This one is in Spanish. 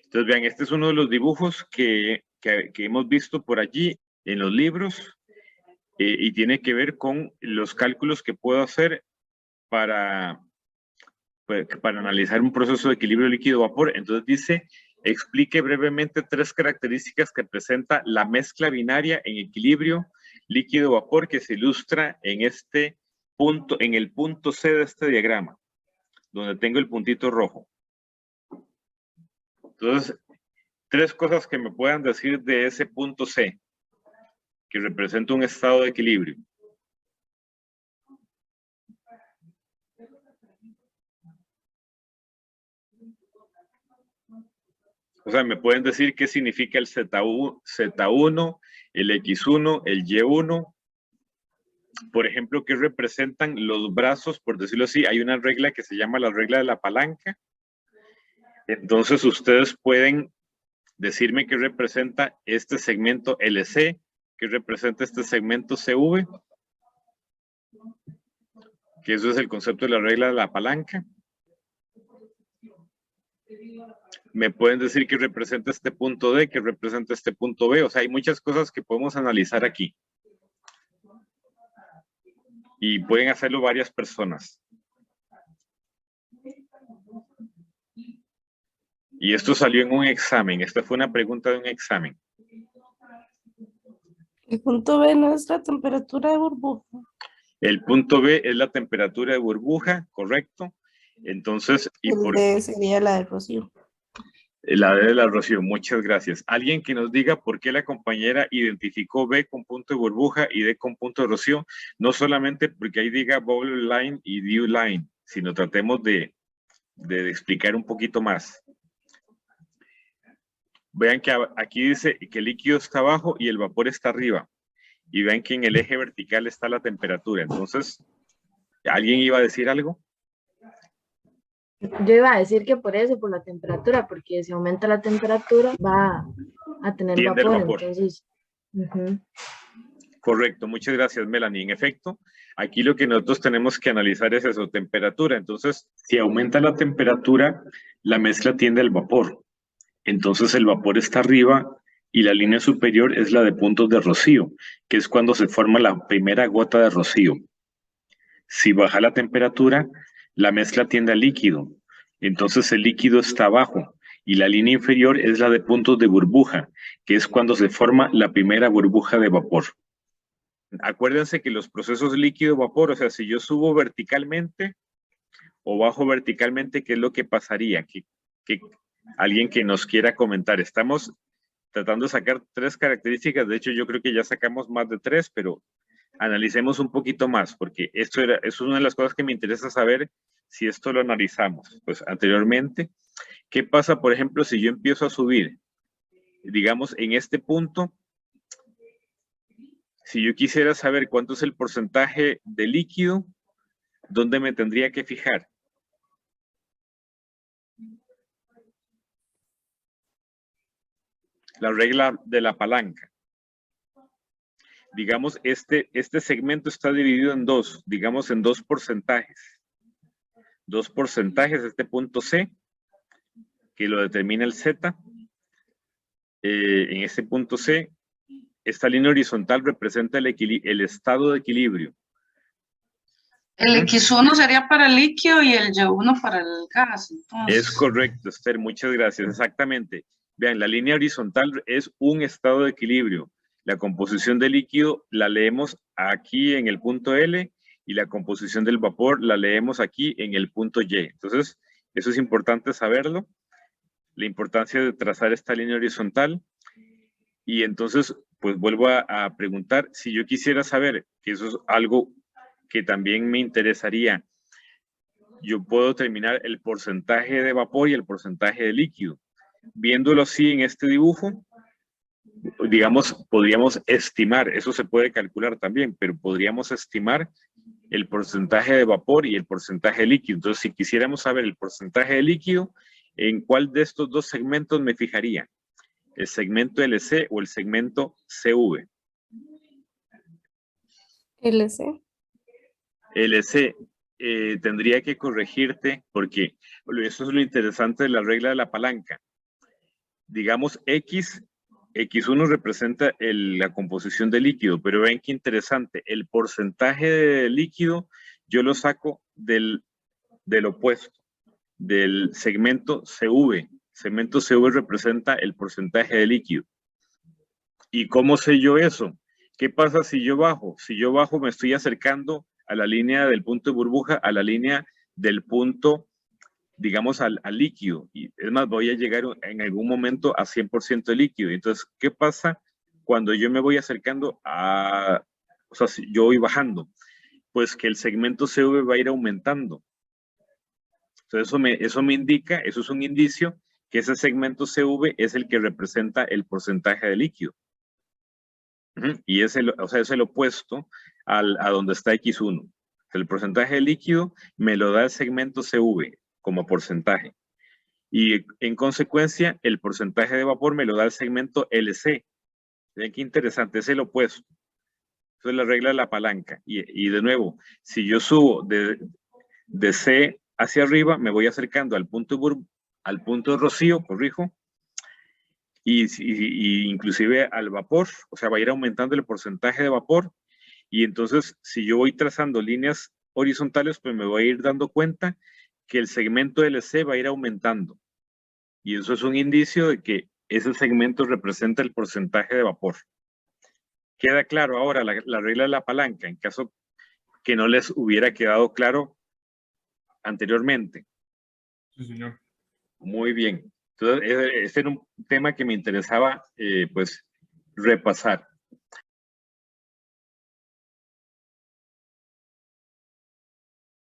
Entonces, vean, este es uno de los dibujos que hemos visto por allí en los libros y tiene que ver con los cálculos que puedo hacer para analizar un proceso de equilibrio líquido-vapor. Entonces dice, explique brevemente 3 características que presenta la mezcla binaria en equilibrio líquido-vapor que se ilustra en este punto, en el punto C de este diagrama, donde tengo el puntito rojo. Entonces, 3 cosas que me puedan decir de ese punto C, que representa un estado de equilibrio. O sea, me pueden decir qué significa el Z1, el X1, el Y1. Por ejemplo, ¿qué representan los brazos? Por decirlo así, hay una regla que se llama la regla de la palanca. Entonces, ustedes pueden decirme qué representa este segmento LC, qué representa este segmento CV, que eso es el concepto de la regla de la palanca. Me pueden decir qué representa este punto D, qué representa este punto B. O sea, hay muchas cosas que podemos analizar aquí. Y pueden hacerlo varias personas. Y esto salió en un examen. Esta fue una pregunta de un examen. El punto B no es la temperatura de burbuja. El punto B es la temperatura de burbuja, correcto. Entonces, ¿y por qué? D sería la de Rocío. La D de la Rocío, muchas gracias. Alguien que nos diga por qué la compañera identificó B con punto de burbuja y D con punto de Rocío, no solamente porque ahí diga bubble line y dew line, sino tratemos de explicar un poquito más. Vean que aquí dice que el líquido está abajo y el vapor está arriba. Y vean que en el eje vertical está la temperatura. Entonces, ¿alguien iba a decir algo? Yo iba a decir que por eso, por la temperatura, porque si aumenta la temperatura va a tener Tiende el vapor, vapor. entonces... Correcto, muchas gracias, Melanie. En efecto, aquí lo que nosotros tenemos que analizar es eso, temperatura. Entonces, si aumenta la temperatura, la mezcla tiende al vapor. Entonces, el vapor está arriba y la línea superior es la de puntos de rocío, que es cuando se forma la primera gota de rocío. Si baja la temperatura, la mezcla tiende al líquido. Entonces, el líquido está abajo y la línea inferior es la de puntos de burbuja, que es cuando se forma la primera burbuja de vapor. Acuérdense que los procesos líquido-vapor, o sea, si yo subo verticalmente o bajo verticalmente, ¿qué es lo que pasaría? Que alguien que nos quiera comentar. Estamos tratando de sacar 3 características. De hecho, yo creo que ya sacamos más de 3, pero analicemos un poquito más, porque eso es una de las cosas que me interesa saber si esto lo analizamos. Pues anteriormente, ¿qué pasa, por ejemplo, si yo empiezo a subir? Digamos, en este punto, si yo quisiera saber cuánto es el porcentaje de líquido, ¿dónde me tendría que fijar? La regla de la palanca. Digamos, este segmento está dividido en 2, digamos en 2 porcentajes. 2 porcentajes, este punto C, que lo determina el Z. En este punto C, esta línea horizontal representa el estado de equilibrio. El X1 sería para el líquido y el Y1 para el gas. Entonces... Es correcto, Esther, muchas gracias. Exactamente. Vean, la línea horizontal es un estado de equilibrio. La composición del líquido la leemos aquí en el punto L y la composición del vapor la leemos aquí en el punto Y. Entonces, eso es importante saberlo. La importancia de trazar esta línea horizontal. Y entonces, pues vuelvo a preguntar, si yo quisiera saber, que eso es algo que también me interesaría, yo puedo determinar el porcentaje de vapor y el porcentaje de líquido. Viéndolo así en este dibujo, digamos, podríamos estimar, eso se puede calcular también, pero podríamos estimar el porcentaje de vapor y el porcentaje de líquido. Entonces, si quisiéramos saber el porcentaje de líquido, ¿en cuál de estos 2 segmentos me fijaría? ¿El segmento LC o el segmento CV? LC. LC. Tendría que corregirte porque eso es lo interesante de la regla de la palanca. digamos, X1 representa la composición del líquido, pero ven qué interesante, el porcentaje de líquido yo lo saco del opuesto, del segmento CV. Segmento CV representa el porcentaje de líquido. ¿Y cómo sé yo eso? ¿Qué pasa si yo bajo? Si yo bajo me estoy acercando a la línea del punto de burbuja, a la línea del punto, digamos, al líquido. Y es más, voy a llegar en algún momento a 100% de líquido. Entonces, ¿qué pasa cuando yo me voy acercando a, o sea, si yo voy bajando? Pues que el segmento CV va a ir aumentando. Entonces, eso me indica, eso es un indicio que ese segmento CV es el que representa el porcentaje de líquido. Y es el opuesto a donde está X1. El porcentaje de líquido me lo da el segmento CV como porcentaje. Y en consecuencia, el porcentaje de vapor me lo da el segmento LC. Ven qué interesante, es el opuesto. Eso es la regla de la palanca. Y de nuevo, si yo subo de C hacia arriba, me voy acercando al punto de rocío, corrijo, y inclusive al vapor, o sea, va a ir aumentando el porcentaje de vapor, y entonces si yo voy trazando líneas horizontales, pues me voy a ir dando cuenta que el segmento LC va a ir aumentando, y eso es un indicio de que ese segmento representa el porcentaje de vapor. Queda claro ahora la regla de la palanca, en caso que no les hubiera quedado claro anteriormente. Sí, señor. Muy bien. Entonces, ese era un tema que me interesaba, pues, repasar.